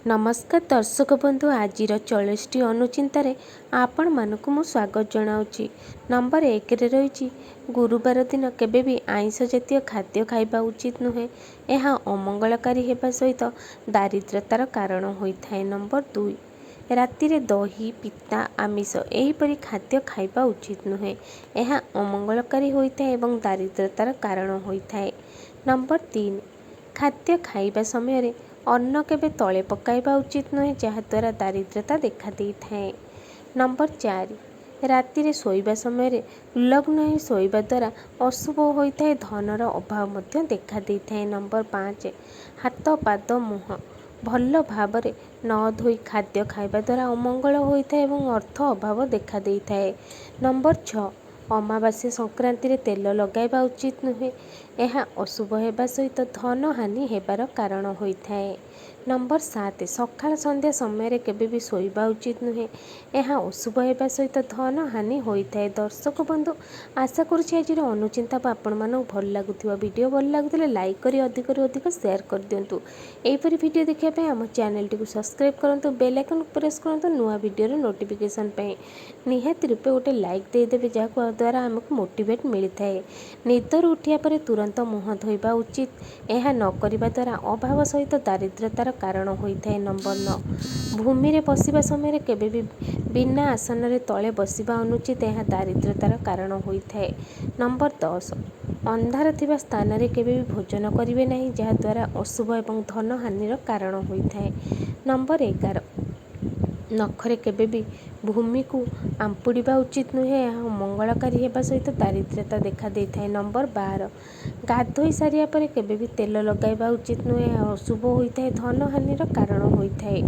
नमस्कार दर्शक बंधु आज 40टी अनुचिंतार आपण मानक मु स्वागत जनाऊँगी। नंबर 1 रे रही गुरुवार दिन केबे भी आइंष जातीय खाद्य खाइबा उचित नुहे। यह अमंगलकारी हेबा सहित दारिद्रतार कारण होइथाए। नंबर 2 राति रे दही पिता आमिष एहीपरि खाद्य खाइबा उचित नुहे। यह अमंगलकारी होइथाए एवं दारिद्रतार कारण होइथाए। नंबर 3 खाद्य खाइबा समय अन्न केबे तले पकाइबा उचित नुहे, जहाद्वारा दारिद्रता देखा देइथाए। नंबर 4 राति रे शोइबा समय उल्लग्न ही शोइबा द्वारा अशुभ होइथाए, धनर अभाव मध्य देखा देइथाए। नंबर 5 हाथ पाद मुह भल भावरे न धोई खाद्य खाइबा द्वारा अमंगल होइथाए एवं अर्थ अभाव देखा देइथाए। नंबर 6 अमावास्या संक्रांति रे तेल लगाइबा उचित नुहे। यह अशुभ हेबा सहित धन हानि हेबार कारण होइथाए। नंबर 7 सकाळ संध्या समय केबे भी शोइबा उचित नुहे। यह अशुभ हेबा सहित धन हानि होइथाए। दर्शक बंधु आशा करुछि आज अनुचिंता आपण मानक भल लागुथिबा। वीडियो भल लागुथिले लाइक करी अधिक शेयर कर दियंतु। एहिपरि वीडियो देखिया पे हम चैनल टी को सब्सक्राइब करंतु, बेल आइकन प्रेस करंतु नुआ वीडियो रो नोटिफिकेशन पे। निहाती रूपे गोटे लाइक दे देबे, जाहा द्वारा हमको मोटिवेट मिलता। निदर उठिया पर तुरंत मुह धोइबा उचित। यह न करिबा द्वारा अभाव सहित दारिद्रतार कारण होइथाए। नंबर 9 भूमि रे बसिबा समय केबे भी बिना आसन रे तले बसिबा अनुचित। यह दारिद्रतार कारण होइथाए। नंबर 10 अंधार थिबा स्थान रे केबे भी भोजन करिवे नाही, जहा द्वारा अशुभ एवं धन हानिर कारण होइथाए। नंबर 11 नखरे केबे भी भूमि को आंपुड़िबा उचित नुहे। यह मंगलकारी हेबा सहित दारिद्रता देखा देइथाए। नंबर 12 गाधोई सारिया पर केबे भी तेल लगाइबा उचित नुहे। यह अशुभ होइथाए, धन हानिर कारण होइथाए।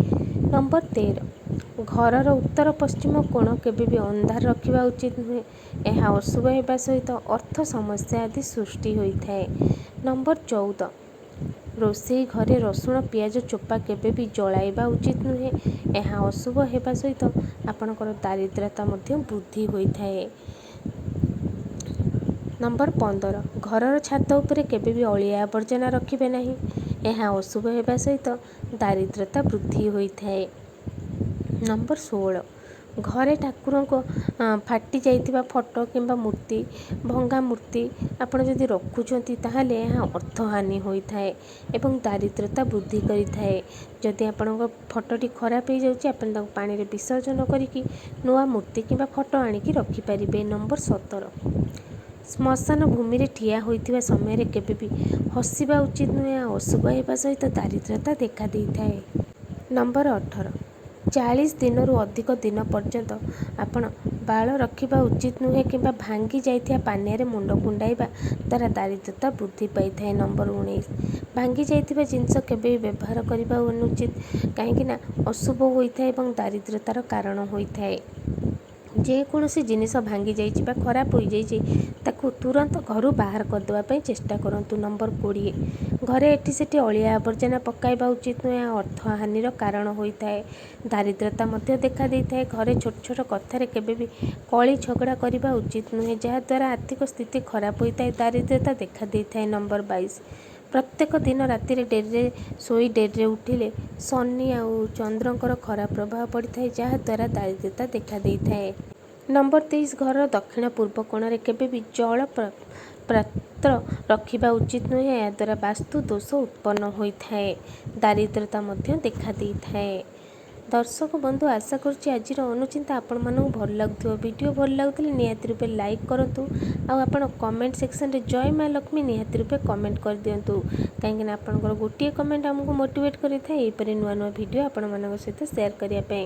नंबर 13 घरर उत्तर पश्चिम कोण केबे भी अंधार रखिबा उचित नुहे। यह अशुभ हेबा सहित अर्थ समस्या आदि सृष्टि होइथाए। नंबर 14 रोषेई घरे रसुण पियाज चोपा केबे भी जलाइबा उचित नुहे। यह अशुभ हेबा सहित आपणकर दारिद्रता मध्य वृद्धि होइथाए। नंबर 15 घरर छात उपरे केबे भी अलिया आवर्जना रखिबे नाही। यह अशुभ हेबा सहित दारिद्रता वृद्धि होइथाए। नंबर 16 घरे ठाकुर को फाटी जाइथिबा फोटो किंबा मूर्ति भंगा मूर्ति आपण जदि रखुछंती ताहाले यह अर्थ हानि होइथाए एवं दारिद्रता वृद्धि करिथाए। जदि आपणको फोटोटी खराब हो जाउछि, आपण ताको पानी रे विसर्जन करिकि नुआ मूर्ति किंबा फोटो आनिकी रखि परिबे। नंबर 17 श्मशान भूमि रे ठिया होइथिबा समय रे केबे भी हसिबा उचित नुहे। अशुभ हेबा सहित दारिद्रता देखा देइथाए। नंबर 18 40 दिन रु अधिक दिन पर्यंत आपण बाल रखिबा उचित नुहे किंबा भांगी जाइथिया पानिया रे मुंड कुंडाइबा द्वारा दारिद्रता वृद्धि पाइथाए। नंबर 19 भांगी जाइथिबा जिनस केबे व्यवहार करिबा अनुचित, काहेकि ना अशुभ होइथाए एवं दारिद्रतार कारण होइथाए। जे कोनोसी जिनिस भांगी जाइछि बा खराब होई जाइछि ताकू तुरंत घर बाहर करदेवा ପାଇଁ चेष्टा करंतु। नंबर 20 घरे एठी सेठी अलिया आवर्जना पकाइबा उचित नुहे। अर्थ हानिर कारण होइथाए, दारिद्रता मध्य देखा देइथाए। घरे छोट छोट कथारे केबे भी कଳି झगड़ा करिबा उचित नुहे, जहा द्वारा आर्थिक स्थिति खराब होइथाए, दारिद्रता देखा देइथाए। नंबर 22 प्रत्येक दिन राति रे डेरी सोई डेरी उठिले शनि आउ चंद्रंकर खराब प्रभाव पड़िथाए, जहा द्वारा दारिद्रता देखा देइथाए। नंबर 23 घर दक्षिण पूर्व कोण रे केबे भी जल पात्र रखिबा उचित नुहे। या द्वारा वास्तु दोष उत्पन्न होइथाए, दारिद्रता मध्य देखा देइथाए। दर्शक बंधु आशा करुछि आज अनुचिंता आपण मानक भल लागुथिबो। वीडियो भल लागुथिले निहाती रूपे लाइक करंतु आ आपण कमेंट सेक्शन रे जय मां लक्ष्मी निहाती रूपे कमेंट कर दियंतु, काहेकि आपनकर गोटिए कमेंट हमको मोटिवेट करिथाए एहिपरि नुआ नुआ वीडियो आपण मानक सहित शेयर करिया पे।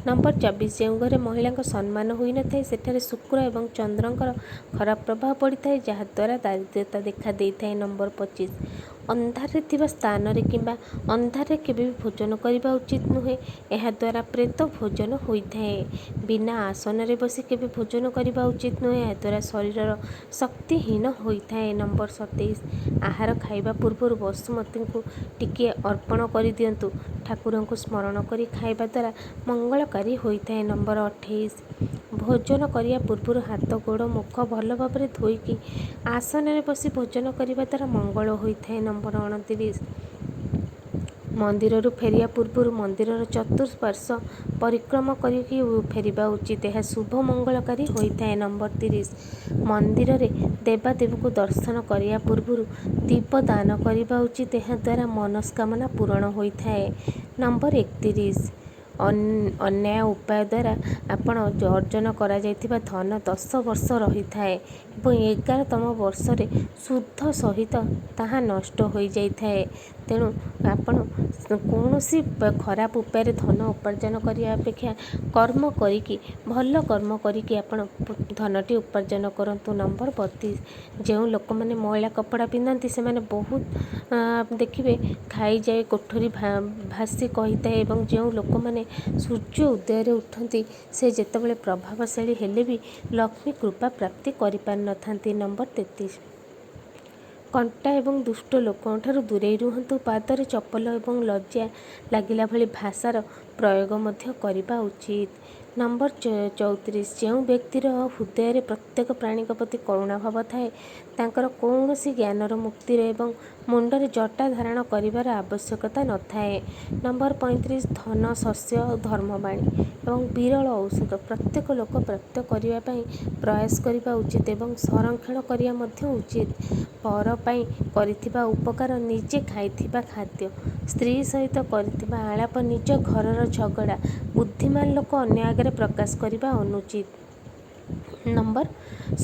नंबर 24 जो घरे महिला सम्मान होई न थाए सेठारे शुक्र एवं चंद्रंकर खराब प्रभाव पड़िथाए, जहा द्वारा दारिद्रता देखा देइथाए। नंबर 25 अंधारे थिबा स्थान रे किंबा अंधारे केबे भी भोजन करिबा उचित नुहे। यह द्वारा प्रेत भोजन होइथाए। बिना आसन रे बसी केबे भोजन करिबा उचित नुहे। यह द्वारा शरीर शक्तिहीन होइथाए। नंबर 27 आहार खाइबा पूर्व बसुमती को टिके अर्पण करि दियंतु। ठाकुर को स्मरण करी खाइबा द्वारा मंगलकारी होइथाए। नंबर 28 भोजन करिया पूर्व हाथ गोड़ मुख भल भाव धोईकी आसन रे बसी भोजन करिबा द्वारा मंगल होइथाए। नंबर 29 ମନ୍ଦିରରୁ ଫେରିବା ପୂର୍ବରୁ ମନ୍ଦିରର ଚତୁଃପାର୍ଶ୍ୱ ପରିକ୍ରମା କରିକି ଫେରିବା ଉଚିତ। ଏହା ଶୁଭ ମଙ୍ଗଳକାରୀ ହୋଇଥାଏ। ନମ୍ବର 30, ମନ୍ଦିରରେ ଦେବାଦେବୀଙ୍କୁ ଦର୍ଶନ କରିବା ପୂର୍ବରୁ ଦୀପ ଦାନ କରିବା ଉଚିତ। ଏହାଦ୍ୱାରା ମନସ୍କାମନା ପୂରଣ ହୋଇଥାଏ। ନମ୍ବର 31, ଅନ୍ୟାୟ ଉପାୟ ଦ୍ୱାରା ଆପଣ ଅର୍ଜନ କରାଯାଇଥିବା ଧନ 10 ବର୍ଷ ରହିଥାଏ ଏବଂ 11ତମ ବର୍ଷରେ ଶୁଦ୍ଧ ସହିତ ତାହା ନଷ୍ଟ ହୋଇଯାଇଥାଏ। ତେଣୁ ଆପଣ କୌଣସି ଖରାପ ଉପାୟରେ ଧନ ଉପାର୍ଜନ କରିବା ଅପେକ୍ଷା କର୍ମ କରିକି ଭଲ କର୍ମ କରିକି ଆପଣ ଧନଟି ଉପାର୍ଜନ କରନ୍ତୁ। ନମ୍ବର 32, ଯେଉଁ ଲୋକମାନେ ମଇଳା କପଡ଼ା ପିନ୍ଧନ୍ତି ସେମାନେ ବହୁତ ଦେଖିବେ ଖାଇଯାଏ କୋଠରୀ ଭାସି କହିଥାଏ ଏବଂ ଯେଉଁ ଲୋକମାନେ ସୂର୍ଯ୍ୟ ଉଦୟରେ ଉଠନ୍ତି ସେ ଯେତେବେଳେ ପ୍ରଭାବଶାଳୀ ହେଲେ ବି ଲକ୍ଷ୍ମୀ କୃପା ପ୍ରାପ୍ତି କରିପାରିନଥାନ୍ତି। ନମ୍ବର 33, କଣ୍ଟା ଏବଂ ଦୁଷ୍ଟ ଲୋକଙ୍କଠାରୁ ଦୂରେଇ ରୁହନ୍ତୁ। ପାଦରେ ଚପଲ ଏବଂ ଲଜ୍ଜା ଲାଗିଲା ଭଳି ଭାଷାର ପ୍ରୟୋଗ ମଧ୍ୟ କରିବା ଉଚିତ। ନମ୍ବର 34, ଯେଉଁ ବ୍ୟକ୍ତିର ହୃଦୟରେ ପ୍ରତ୍ୟେକ ପ୍ରାଣୀଙ୍କ ପ୍ରତି କରୁଣା ଭାବ ଥାଏ ତାଙ୍କର କୌଣସି ଜ୍ଞାନର ମୁକ୍ତିର ଏବଂ ମୁଣ୍ଡରେ ଜଟା ଧାରଣ କରିବାର ଆବଶ୍ୟକତା ନଥାଏ। ନମ୍ବର 35, ଧନ ଶସ୍ୟ ଧର୍ମବାଣୀ ଏବଂ ବିରଳ ଔଷଧ ପ୍ରତ୍ୟେକ ଲୋକ ପ୍ରାପ୍ତ କରିବା ପାଇଁ ପ୍ରୟାସ କରିବା ଉଚିତ ଏବଂ ସଂରକ୍ଷଣ କରିବା ମଧ୍ୟ ଉଚିତ। ପର ପାଇଁ କରିଥିବା ଉପକାର ନିଜେ ଖାଇଥିବା ଖାଦ୍ୟ, ସ୍ତ୍ରୀ ସହିତ କରିଥିବା ଆଳାପ, ନିଜ ଘରର ଝଗଡ଼ା ବୁଦ୍ଧିମାନ ଲୋକ ଅନ୍ୟ ଆଗରେ ପ୍ରକାଶ କରିବା ଅନୁଚିତ। ନମ୍ବର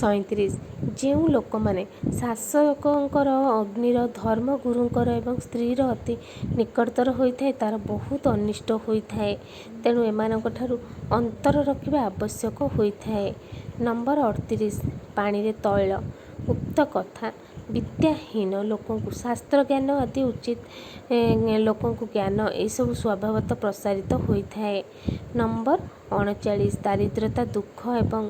37, ଯେଉଁ ଲୋକମାନେ ଶାସକଙ୍କର, ଅଗ୍ନିର, ଧର୍ମଗୁରୁଙ୍କର ଏବଂ ସ୍ତ୍ରୀର ଅତି ନିକଟତର ହୋଇଥାଏ ତାର ବହୁତ ଅନିଷ୍ଟ ହୋଇଥାଏ। ତେଣୁ ଏମାନଙ୍କଠାରୁ ଅନ୍ତର ରଖିବା ଆବଶ୍ୟକ ହୋଇଥାଏ। ନମ୍ବର 38, ପାଣିରେ ତୈଳ ଉକ୍ତ କଥା ବିଦ୍ୟାହୀନ ଲୋକଙ୍କୁ ଶାସ୍ତ୍ର ଜ୍ଞାନ ଆଦି ଉଚିତ ଲୋକଙ୍କୁ ଜ୍ଞାନ ଏସବୁ ସ୍ୱଭାବତଃ ପ୍ରସାରିତ ହୋଇଥାଏ। ନମ୍ବର 39, ଦାରିଦ୍ର୍ୟତା ଦୁଃଖ ଏବଂ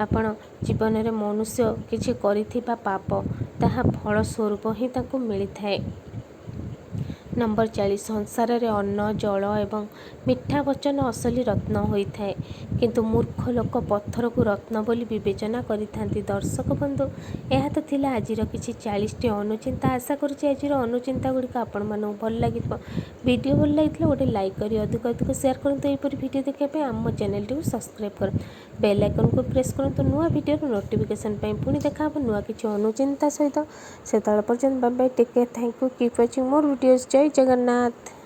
ଆପଣ ଜୀବନରେ ମନୁଷ୍ୟ କିଛି କରିଥିବା ପାପ ତାହା ଫଳ ସ୍ୱରୂପ ହିଁ ତାଙ୍କୁ ମିଳିଥାଏ। ନମ୍ବର 40, ସଂସାରରେ ଅନ୍ନ ଜଳ ଏବଂ ମିଠା ବଚନ ଅସଲି ରତ୍ନ ହୋଇଥାଏ କିନ୍ତୁ ମୂର୍ଖ ଲୋକ ପଥରକୁ ରତ୍ନ ବୋଲି ବିବେଚନା କରିଥାନ୍ତି। ଦର୍ଶକ ବନ୍ଧୁ, ଏହା ତ ଥିଲା ଆଜିର କିଛି 40ଟି ଅନୁଚିନ୍ତା। ଆଶା କରୁଛି ଆଜିର ଅନୁଚିନ୍ତା ଗୁଡ଼ିକ ଆପଣମାନଙ୍କୁ ଭଲ ଲାଗିଥିବ। ଭିଡ଼ିଓ ଭଲ ଲାଗିଥିଲା ଗୋଟେ ଲାଇକ୍ କରି ଅଧିକ ସେୟାର କରନ୍ତୁ। ଏହିପରି ଭିଡ଼ିଓ ଦେଖିବା ପାଇଁ ଆମ ଚ୍ୟାନେଲଟିକୁ ସବସ୍କ୍ରାଇବ୍ କରନ୍ତୁ। ବେଲ୍ ଆଇକନ୍କୁ ପ୍ରେସ୍ କରନ୍ତୁ ନୂଆ ଭିଡ଼ିଓର ନୋଟିଫିକେସନ୍ ପାଇଁ। ପୁଣି ଦେଖା ହେବ ନୂଆ କିଛି ଅନୁଚିନ୍ତା ସହିତ। ସେତେବେଳେ ପର୍ଯ୍ୟନ୍ତ bye bye, take care, thank you, keep watching more videos. Jai Jagannath.